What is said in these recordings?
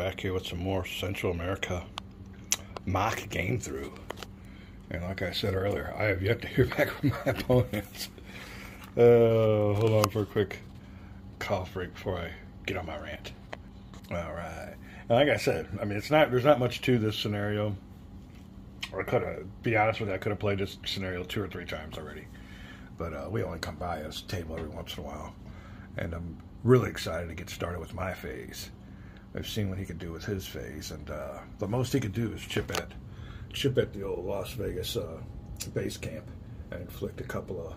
back here with some more Central America mock game through. And like I said earlier, I have yet to hear back from my opponents. Hold on for a quick cough break before I get on my rant. All right. And like I said, I mean, there's not much to this scenario. I could have, be honest with you, I could have played this scenario 2 or 3 times already. But we only come by this table every once in a while. And I'm really excited to get started with my phase. I've seen what he can do with his phase, and the most he can do is chip at the old Las Vegas base camp and inflict a couple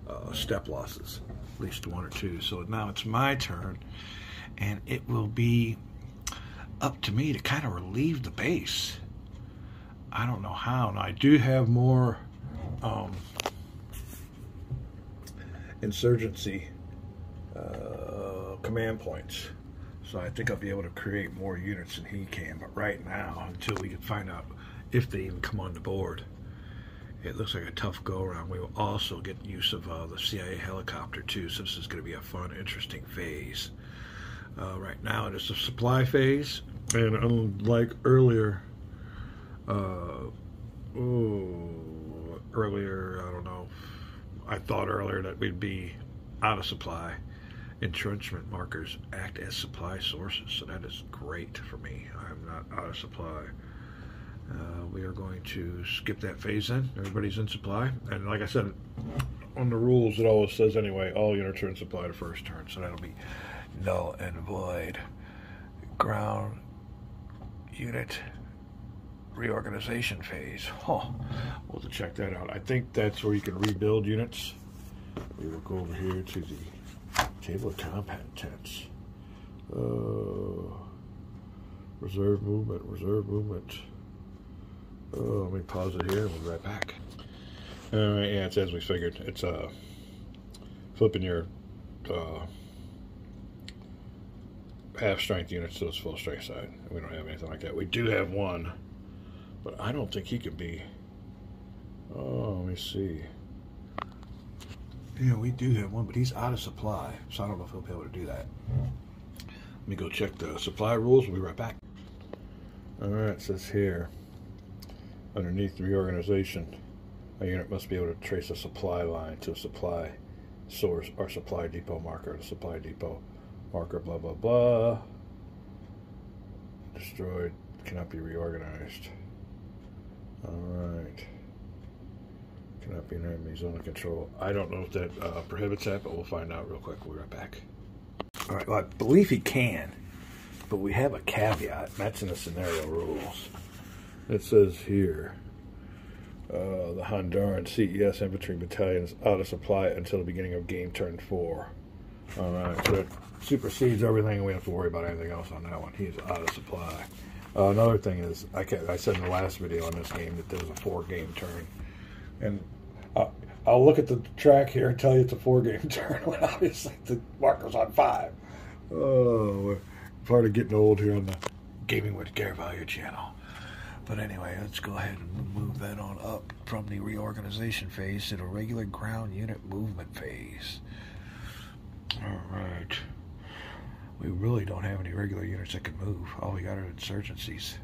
of step losses, at least 1 or 2. So now it's my turn, and it will be up to me to kind of relieve the base. I don't know how. Now I do have more insurgency command points. So I think I'll be able to create more units than he can. But right now, until we can find out if they even come on the board, it looks like a tough go-around. We will also get use of the CIA helicopter, too. So this is going to be a fun, interesting phase. Right now, it is a supply phase. And unlike earlier, I don't know, I thought earlier that we'd be out of supply. Entrenchment markers act as supply sources, so that is great for me. I'm not out of supply. We are going to skip that phase in. Everybody's in supply, and like I said, on the rules it always says anyway, all units are in supply the first turn, so that'll be null and void. Ground unit reorganization phase. We'll have to check that out. I think that's where you can rebuild units. We will go over here to the table of combat tents. Reserve movement. Let me pause it here and we'll be right back. Alright, yeah, it's as we figured. It's flipping your half strength units to this full strength side. We don't have anything like that. We do have one, but I don't think he can be. Let me see. Yeah, we do have one, but he's out of supply, so I don't know if he'll be able to do that. Let me go check the supply rules. We'll be right back. Alright, it says here, underneath the reorganization, a unit must be able to trace a supply line to a supply source or supply depot marker. The supply depot marker, blah, blah, blah. Destroyed, cannot be reorganized. Alright. Cannot be an enemy zone of control. I don't know if that prohibits that, but we'll find out real quick. We'll be right back. Alright, well, I believe he can, but we have a caveat, and that's in the scenario rules. It says here, the Honduran CES Infantry Battalion is out of supply until the beginning of game turn 4. Alright, so that supersedes everything. We don't have to worry about anything else on that one. He's out of supply. Another thing is, I said in the last video on this game that there was a 4-game turn. And I'll look at the track here and tell you it's a 4-game turn when obviously the marker's on 5. Oh, we're part of getting old here on the Gaming with Gare Value channel. But anyway, let's go ahead and move that on up from the reorganization phase to the regular ground unit movement phase. Alright. We really don't have any regular units that can move. All we got are insurgencies.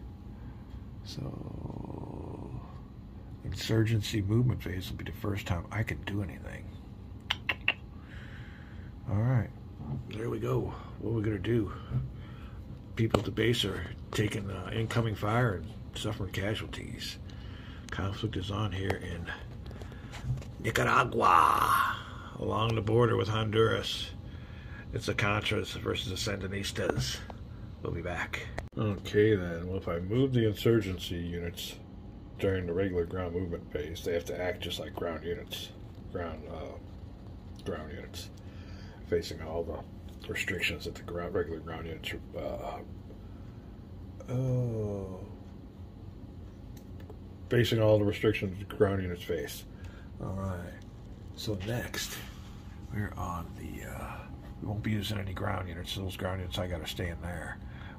So insurgency movement phase will be the first time I can do anything. Alright, there we go. What are we going to do? People at the base are taking incoming fire and suffering casualties. Conflict is on here in Nicaragua, along the border with Honduras. It's the Contras versus the Sandinistas. We'll be back. Okay then, well if I move the insurgency units during the regular ground movement phase, they have to act just like ground units. Ground units. Facing all the restrictions that the regular ground units facing all the restrictions the ground units face. Alright. So next we're on the we won't be using any ground units, so those ground units I gotta stay in there.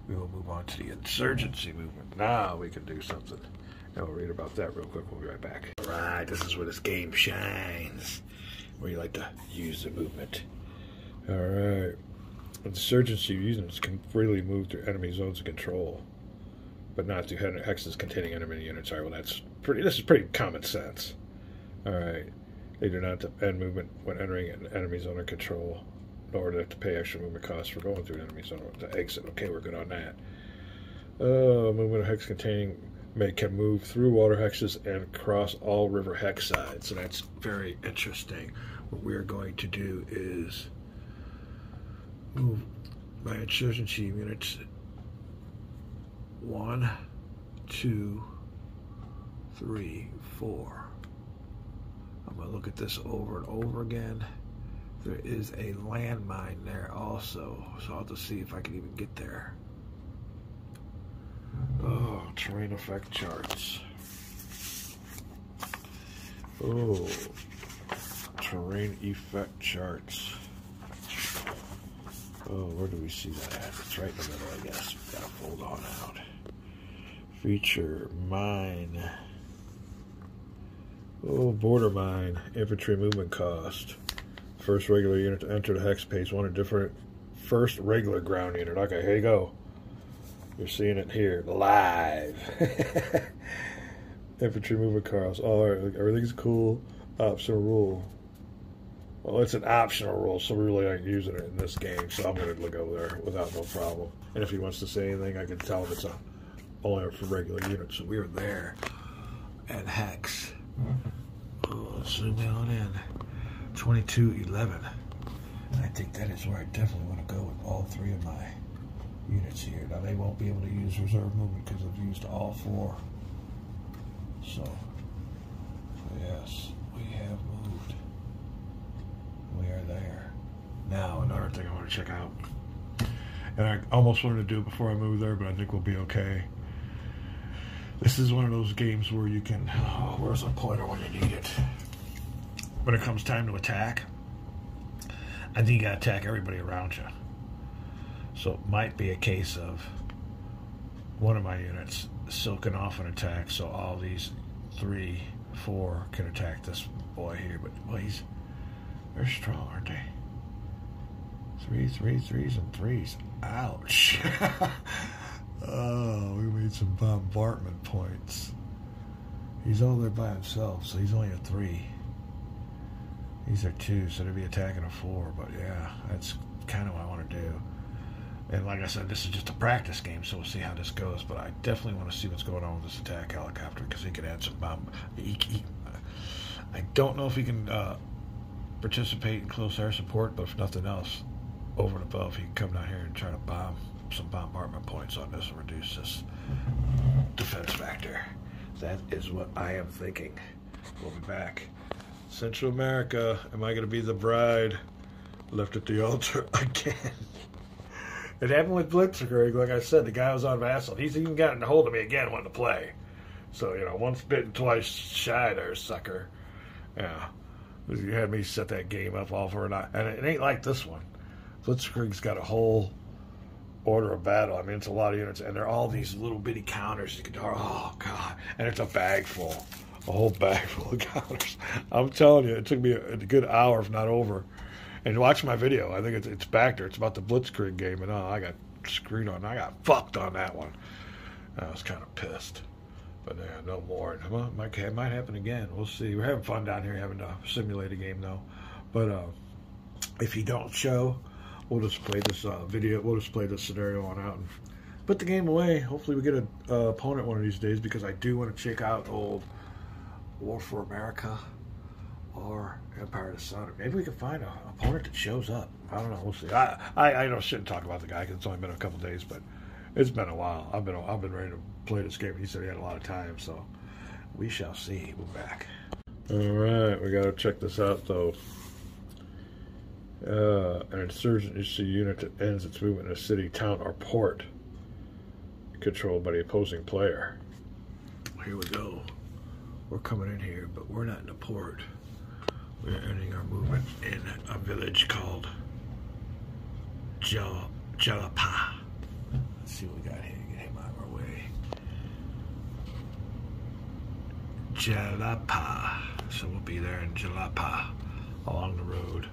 We will move on to the insurgency movement. Now we can do something. And we'll read about that real quick. We'll be right back. Alright, this is where this game shines. Where you like to use the movement. Alright. Insurgency units can freely move through enemy zones of control, but not through hexes containing enemy units. All right, well, this is pretty common sense. All right. They do not end movement when entering an enemy zone of control, nor do they have to pay extra movement costs for going through an enemy zone to exit. Okay, we're good on that. Movement of hex containing can move through water hexes and cross all river hex sides. So that's very interesting. What we're going to do is move my insurgency units 1, 2, 3, 4. I'm going to look at this over and over again. There is a landmine there also, so I'll have to see if I can even get there. Oh, terrain effect charts. Oh, terrain effect charts. Oh, where do we see that at? It's right in the middle, I guess. We've got to fold on out. Feature, mine. Oh, border mine. Infantry movement cost. First regular unit to enter the hex pays 1 different. First regular ground unit. Okay, here you go. You're seeing it here, live. Infantry movement cost. All right, everything's cool. Optional rule. Well, it's an optional rule, so we really aren't using it in this game, so I'm going to look over there without no problem. And if he wants to say anything, I can tell him it's only for regular units. So we are there at hex. Oh, zoom on in. 2211. And I think that is where I definitely want to go with all 3 of my units here. Now, they won't be able to use reserve movement because I've used all 4. So, yes, we have moved. We are there. Now, another thing I want to check out. And I almost wanted to do it before I move there, but I think we'll be okay. This is one of those games where you can... Oh, where's the pointer when you need it? When it comes time to attack, I think you got to attack everybody around you. So it might be a case of one of my units silking off an attack, so all these 3, 4 can attack this boy here. But boy, they're strong, aren't they? 3, 3, 3s, and 3s. Ouch. Oh, we made some bombardment points. He's all there by himself, so he's only a 3. These are 2, so they'd be attacking a 4. But yeah, that's kind of what I want to do. And like I said, this is just a practice game, so we'll see how this goes. But I definitely want to see what's going on with this attack helicopter, because he could add some bomb. I don't know if he can participate in close air support, but if nothing else, over and above, he can come down here and try to bomb some bombardment points on this and reduce this defense factor. That is what I am thinking. We'll be back. Central America, am I going to be the bride left at the altar again? It happened with Blitzkrieg. Like I said, the guy was on Vassal. He's even gotten a hold of me again wanting to play. So, you know, once bitten, twice shy there, sucker. Yeah. You had me set that game up all for a night. And it ain't like this one. Blitzkrieg's got a whole order of battle. I mean, it's a lot of units. And they're all these little bitty counters. You can, oh, God. And it's a bag full. A whole bag full of counters. I'm telling you, it took me a good hour, if not over. And watch my video. I think it's back there. It's about the Blitzkrieg game. And I got screwed on. I got fucked on that one. I was kind of pissed. But yeah, no more. It might happen again. We'll see. We're having fun down here having to simulate a game, though. But if you don't show, we'll just play this video. We'll just play this scenario on out and put the game away. Hopefully we get an opponent one of these days, because I do want to check out old War for America or Empire of the Sun. Maybe we can find an opponent that shows up. I don't know. We'll see. I shouldn't talk about the guy because it's only been a couple days, but it's been a while. I've been ready to play this game. He said he had a lot of time, so we shall see. We're back. All right, we got to check this out though. An insurgency unit that ends its movement in a city, town, or port controlled by the opposing player. Here we go. We're coming in here, but we're not in the port. We're ending our movement in a village called Jalapa. Let's see what we got here. Get him out of our way. Jalapa. So we'll be there in Jalapa along the road.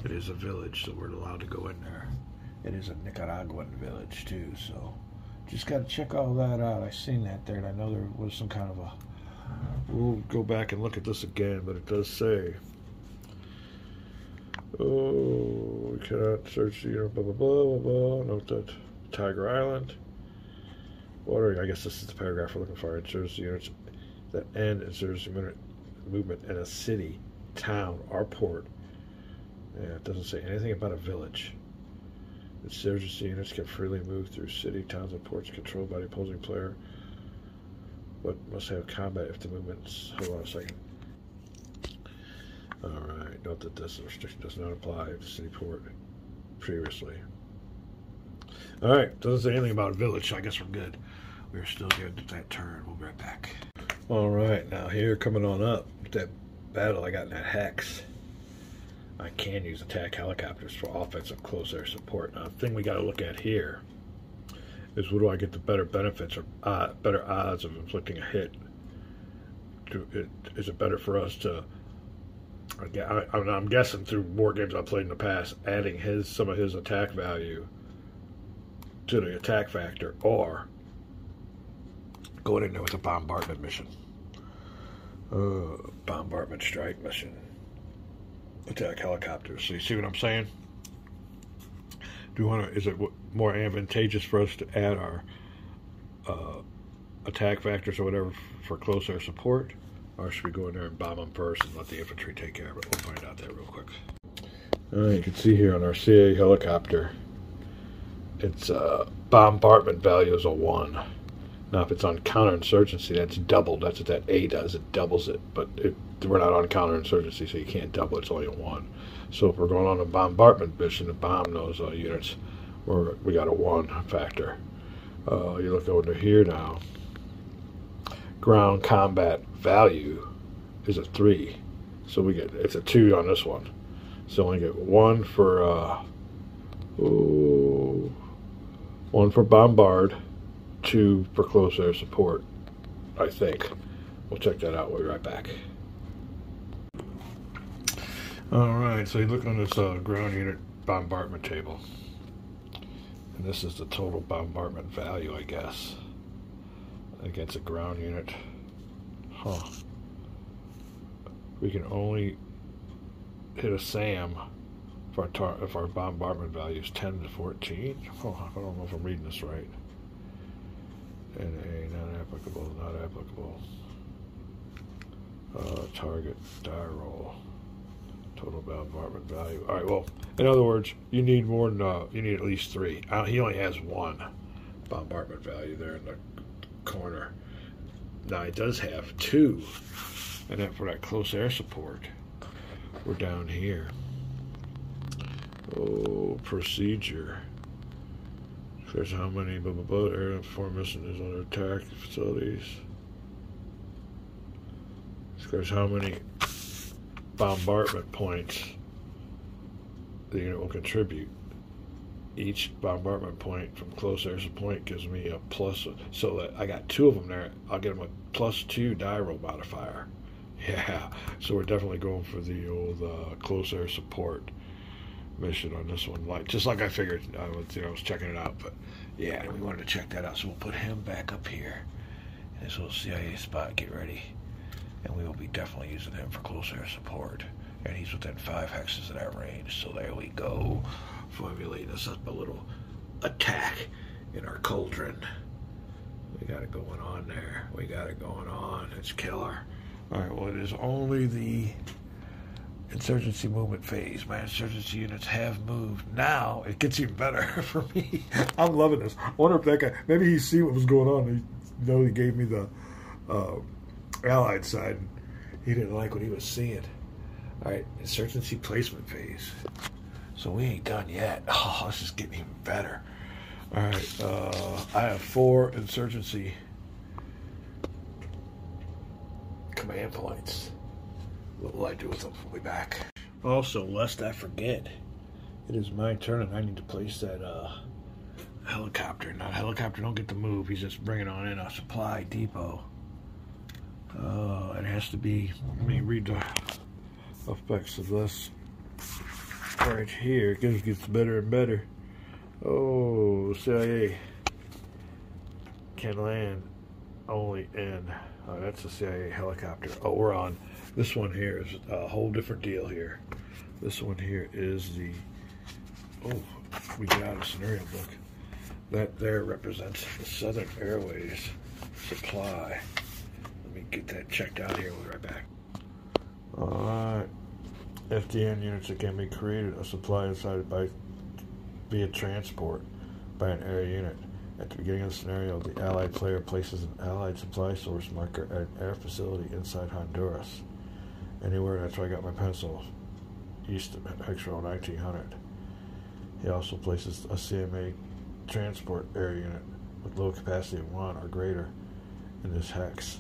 It is a village, so we're allowed to go in there It is a Nicaraguan village too, so just got to check all that out. I seen that there, and I know there was some kind of a. We'll go back and look at this again, but it does say. Oh, we cannot search the unit. Blah blah blah blah blah. Note that Tiger Island. Watering. I guess this is the paragraph we're looking for. Insurgency units that end insurgency movement in a city, town, or port. Yeah, it doesn't say anything about a village. Insurgency units can freely move through city, towns, and ports controlled by the opposing player, but must have combat if the movement's. Hold on a second. Alright, note that this restriction does not apply to city port previously. Alright, doesn't say anything about a village, so I guess we're good. We're still good at that turn. We'll be right back. Alright, now here coming on up with that battle I got in that hex. I can use attack helicopters for offensive close air support. Now, the thing we got to look at here is what do I get the better benefits or better odds of inflicting a hit? Is it better for us to? I'm guessing through war games I've played in the past, adding some of his attack value to the attack factor, or going in there with a bombardment mission, bombardment strike mission. Attack helicopters. So you see what I'm saying? Do you want to? Is it more advantageous for us to add our attack factors or whatever for close air support, or should we go in there and bomb them first and let the infantry take care of it? We'll find out that real quick. All right, you can see here on our CIA helicopter, its bombardment value is a 1. Now, if it's on counterinsurgency, that's doubled. That's what that A does. It doubles it. But we're not on counterinsurgency, so you can't double it. It's only a 1. So if we're going on a bombardment mission to bomb those units, we got a 1 factor. You look over here now. Ground combat value is a 3. So it's a 2 on this one. So only get 1 for 1 for bombard. 2 for close air support, I think. We'll check that out. We'll be right back. Alright, so you look on this ground unit bombardment table. And this is the total bombardment value, I guess, against a ground unit. Huh. We can only hit a SAM if our bombardment value is 10 to 14. Oh, I don't know if I'm reading this right. NA, not applicable, not applicable. Target, die roll, total bombardment value. All right, well, in other words, you need more than, you need at least 3. He only has 1 bombardment value there in the corner. Now, he does have 2, and then for that close air support, we're down here. Oh, procedure. There's how many blah blah blah air formation is under attack facilities. There's how many bombardment points the unit will contribute. Each bombardment point from close air support gives me a plus. So that I got 2 of them there, I'll get them a +2 die roll modifier. Yeah, so we're definitely going for the old close air support mission on this one, just like I figured. I was checking it out, but yeah, we wanted to check that out, so we'll put him back up here in this little CIA spot. Get ready, and we will be definitely using him for close air support, and he's within 5 hexes of that range. So there we go, formulating us up a little attack in our cauldron. We got it going on there. We got it going on. It's killer. All right, well, it is only the insurgency movement phase. My insurgency units have moved. Now it gets even better for me. I'm loving this. I wonder if that guy, maybe he see what was going on. He gave me the Allied side. He didn't like what he was seeing. All right, insurgency placement phase. So we ain't done yet. Oh, this is getting even better. All right, I have 4 insurgency command points. What will I do with them? We'll be back. Also, lest I forget, it is my turn, and I need to place that helicopter. Now, the helicopter don't get to move. He's just bringing on in a supply depot. It has to be. Let me read the effects of this right here. It gets better and better. Oh, CIA can land only in, that's a CIA helicopter. Oh, we're on, this one here is a whole different deal here. This one here is the, oh, we got out a scenario book. That there represents the Southern Airways supply. Let me get that checked out here. We'll be right back. Alright. FDN units that can be created or supplied inside via transport by an air unit. At the beginning of the scenario, the Allied player places an Allied supply source marker at an air facility inside Honduras. Anywhere, that's where I got my pencil, east of Hex Row 1900. He also places a CMA transport air unit with low capacity of 1 or greater in this hex.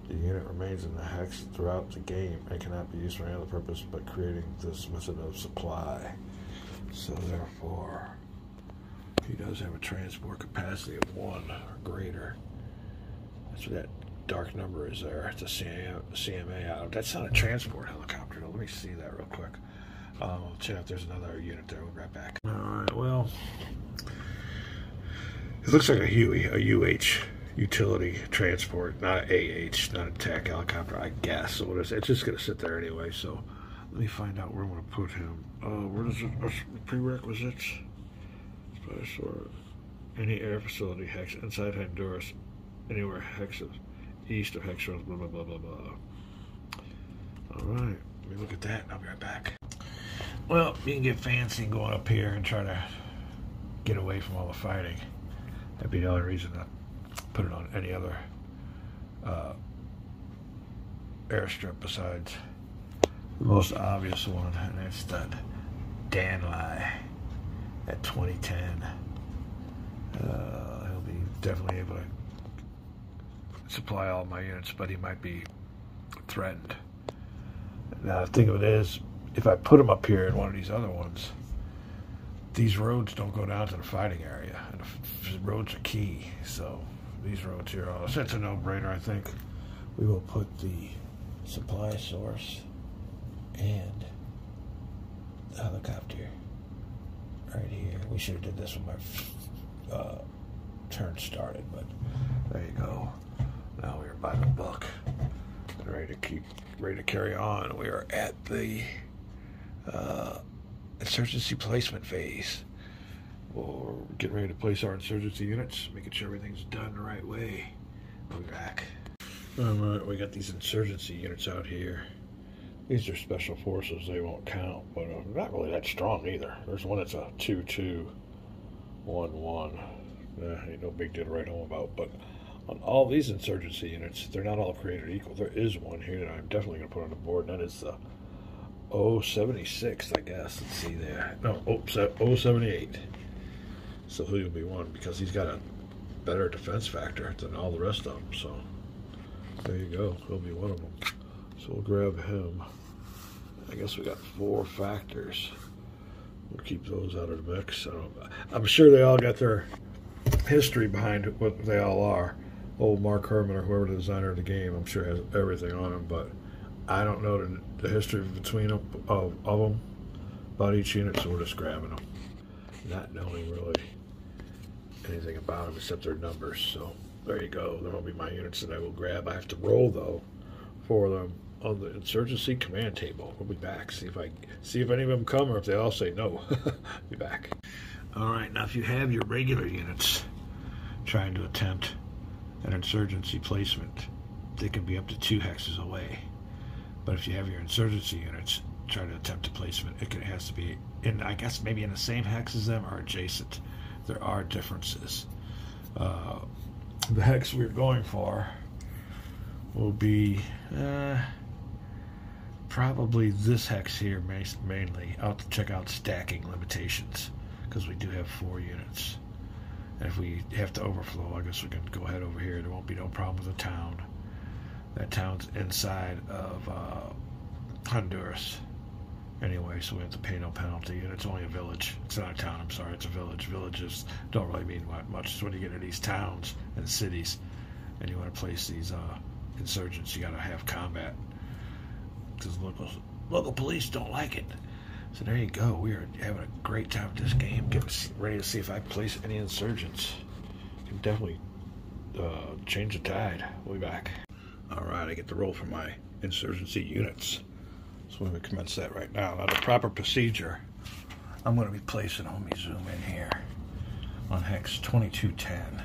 The unit remains in the hex throughout the game and cannot be used for any other purpose but creating this method of supply. So therefore, he does have a transport capacity of 1 or greater. That's what that dark number is there. It's a CMA out. That's not a transport helicopter. Let me see that real quick. I'll check if there's another unit there. We'll be right back. Alright, well, it looks like a Huey, a UH. Utility transport, not an AH, not a TAC helicopter, I guess. So it's just going to sit there anyway. So let me find out where I'm going to put him. Where does it, prerequisites? Any air facility hex inside Honduras, anywhere hexes, east of hex rows, blah, blah, blah, blah, blah. All right, let me look at that and I'll be right back. Well, you can get fancy and going up here and try to get away from all the fighting. That'd be the only reason to put it on any other airstrip besides the most obvious one, and that's that Danlai at 2010. He'll be definitely able to supply all my units, but he might be threatened. Now, the thing of it is, if I put him up here in one of these other ones, these roads don't go down to the fighting area, and the roads are key, so these roads here are, so it's a no-brainer, I think. We will put the supply source and the helicopter right here. We should have did this when my turn started, but there you go. Now we are by the book and ready to carry on. We are at the insurgency placement phase. We're getting ready to place our insurgency units, making sure everything's done the right way. We'll be back. Alright, we got these insurgency units out here. These are special forces, they won't count, but not really that strong either. There's one that's a 2-2-1-1. Ain't no big deal to write home about, but on all these insurgency units, they're not all created equal. There is one here that I'm definitely going to put on the board, and that is the 076, I guess. Let's see there. No, 078. So he'll be one because he's got a better defense factor than all the rest of them. So there you go. He'll be one of them. So we'll grab him. I guess we got 4 factors. We'll keep those out of the mix. I'm sure they all got their history behind what they all are. Old Mark Herman or whoever the designer of the game, I'm sure has everything on him, but I don't know the history between them of them about each unit, so we're just grabbing them, not knowing really anything about them except their numbers. So there you go. There will be my units that I will grab. I have to roll though for them on the insurgency command table. We'll be back. See if any of them come or if they all say no. Be back. All right. Now, if you have your regular units trying to attempt an insurgency placement, they can be up to 2 hexes away. But if you have your insurgency units trying to attempt a placement, it has to be in, I guess, maybe in the same hex as them or adjacent. There are differences. The hex we're going for will be probably this hex here mainly. I'll have to check out stacking limitations because we do have 4 units. And if we have to overflow, I guess we can go ahead over here. There won't be no problem with the town. That town's inside of Honduras anyway, so we have to pay no penalty, and it's only a village. It's not a town, I'm sorry, it's a village. Villages don't really mean much. So when you get into these towns and cities and you want to place these insurgents, you got to have combat because local police don't like it. So there you go. We are having a great time with this game. Getting ready to see if I place any insurgents. Can definitely change the tide. We'll be back. All right, I get the roll for my insurgency units. So we're going to commence that right now. Now, the proper procedure, I'm going to be placing, let me zoom in here, on hex 2210.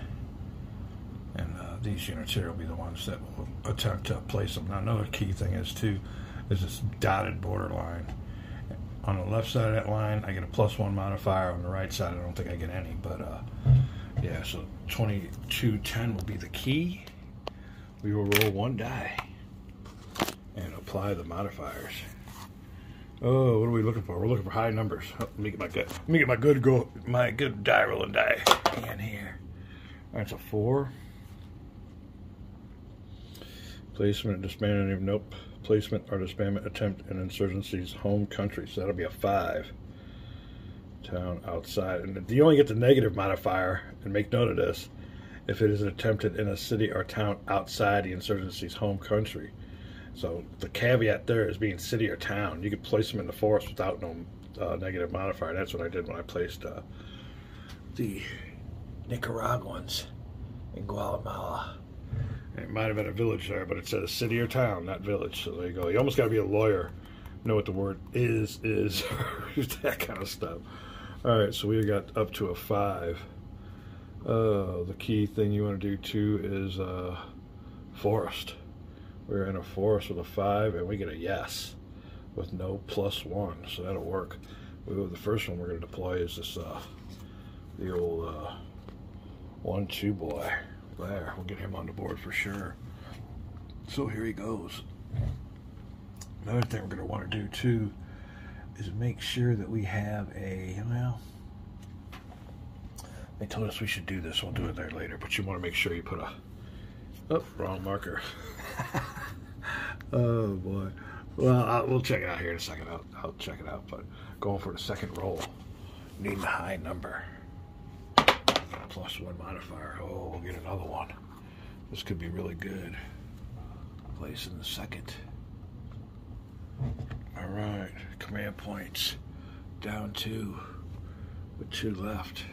And these units here will be the ones that will attempt to place them. Now, another key thing is this dotted border line. On the left side of that line, I get a +1 modifier. On the right side, I don't think I get any. But, yeah, so 2210 will be the key. We will roll 1 die and apply the modifiers. Oh, what are we looking for? We're looking for high numbers. Oh, let me get my good die rolling die in here. All right, so 4. Placement and disbandment. Nope. Placement or disbandment attempt in insurgency's home country. So that'll be a 5. Town outside. And you only get the negative modifier, and make note of this, if it is attempted in a city or town outside the insurgency's home country. So the caveat there is being city or town. You could place them in the forest without no negative modifier. That's what I did when I placed the Nicaraguans in Guatemala. And it might have been a village there, but it said a city or town, not village. So there you go. You almost got to be a lawyer, know what the word is, that kind of stuff. All right, so we got up to a 5. The key thing you want to do too is forest. We're in a forest with a 5, and we get a yes with no +1, so that'll work. The first one we're going to deploy is this the old 1-2 boy. There, we'll get him on the board for sure. So here he goes. Another thing we're going to want to do too is make sure that we have a, well, they told us we should do this. We'll do it there later, but you want to make sure you put a, oh, wrong marker. Oh boy. Well, we'll check it out here in a second. I'll check it out, but going for the second roll, needing a high number. +1 modifier. Oh, we'll get another one. This could be really good. Placing the second. All right, command points down 2 with 2 left.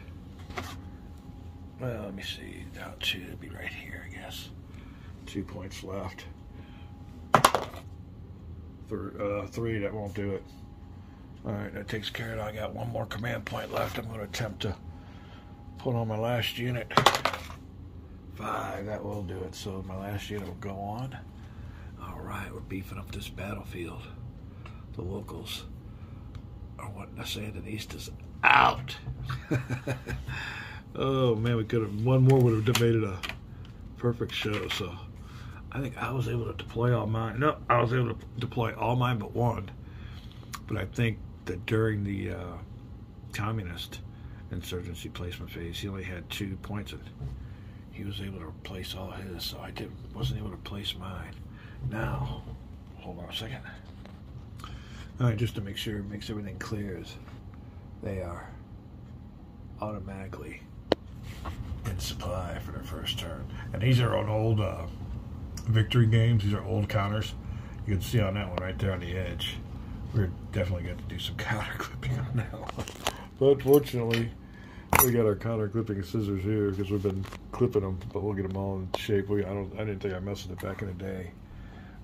Well, let me see. Down 2 would be right here, I guess. 2 points left. 3, that won't do it. All right, that takes care of it. I got 1 more command point left. I'm going to attempt to put on my last unit. 5, that will do it. So my last unit will go on. All right, we're beefing up this battlefield. The locals are wanting the Sandinistas out. Oh man, we could have, 1 more would have made it a perfect show. So I think I was able to deploy all mine. No, I was able to deploy all mine but 1. But I think that during the communist insurgency placement phase, he only had 2 points, and he was able to replace all his, so I wasn't able to place mine. Now, hold on a second. All right, just to make sure, makes everything clear, is they are automatically in supply for their first turn. And these are on old victory games. These are old counters. You can see on that one right there on the edge. We're definitely going to do some counter clipping on that one. But unfortunately, we got our counter clipping scissors here because we've been clipping them, but we'll get them all in shape. I didn't think I messed with it back in the day.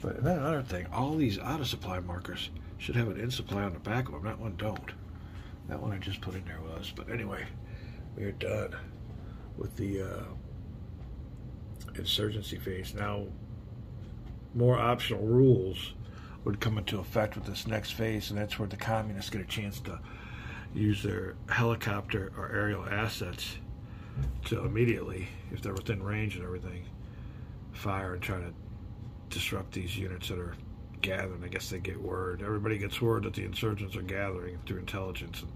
But then another thing, all these out of supply markers should have an in supply on the back of them. That one don't. That one I just put in there was. But anyway, we are done with the insurgency phase. Now, more optional rules would come into effect with this next phase, and that's where the communists get a chance to use their helicopter or aerial assets to immediately, if they're within range and everything, fire and try to disrupt these units that are gathering. I guess they get word. Everybody gets word that the insurgents are gathering through intelligence, and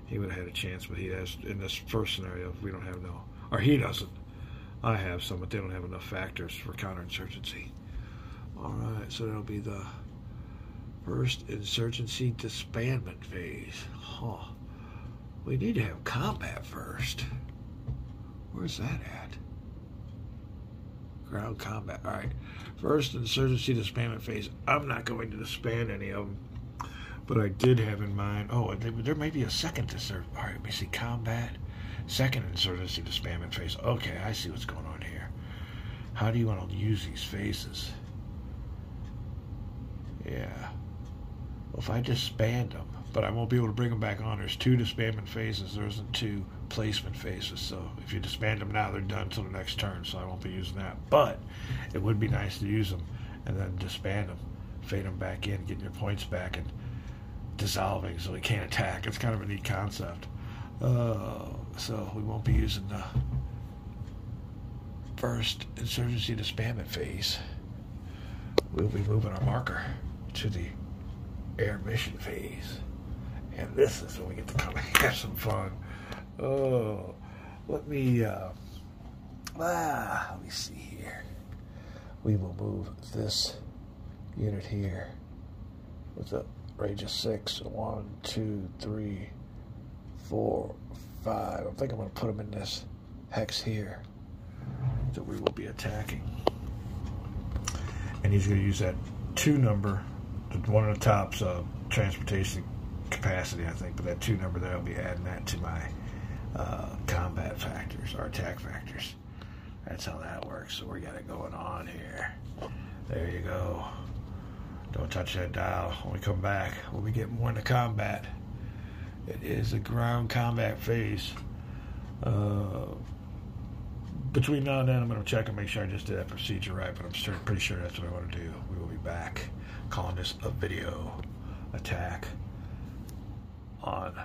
he would have had a chance, but he has, in this first scenario, we don't have no, or he doesn't. I have some, but they don't have enough factors for counterinsurgency. All right, so that'll be the first insurgency disbandment phase. Huh. We need to have combat first. Where's that at? Ground combat. All right. First insurgency disbandment phase. I'm not going to disband any of them, But I did have in mind, oh, there may be a second insert. All right, let me see, combat, second insurgency disbandment phase. Okay, I see what's going on here. How do you want to use these phases? Yeah. Well, if I disband them, but I won't be able to bring them back on. There's 2 disbandment phases. There isn't 2 placement phases. So if you disband them now, they're done until the next turn, so I won't be using that. But it would be nice to use them and then disband them, fade them back in, getting your points back, and dissolving so they can't attack. It's kind of a neat concept. So we won't be using the first insurgency disbandment phase. We'll be moving our marker to the air mission phase. And this is when we get to come and have some fun. Oh, let me see here. We will move this unit here with a range of 6. 1, 2, 3, 4, 5. I think I'm going to put them in this hex here that we will be attacking. And he's going to use that 2 number. The one on the top's transportation capacity, I think, but that 2 number there, I'll be adding that to my combat factors, or attack factors. That's how that works. So we got it going on here. There you go. Don't touch that dial. When we come back, we'll be getting more into combat. It is a ground combat phase. Between now and then, I'm going to check and make sure I just did that procedure right, but I'm pretty sure that's what I want to do. We will be back calling this a video attack on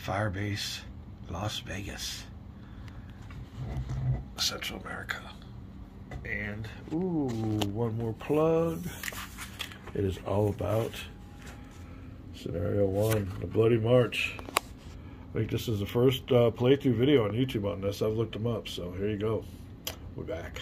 Firebase Las Vegas, Central America. And, ooh, one more plug. It is all about Scenario 1, the Bloody March. I think this is the first playthrough video on YouTube on this. I've looked them up, so here you go. We're back.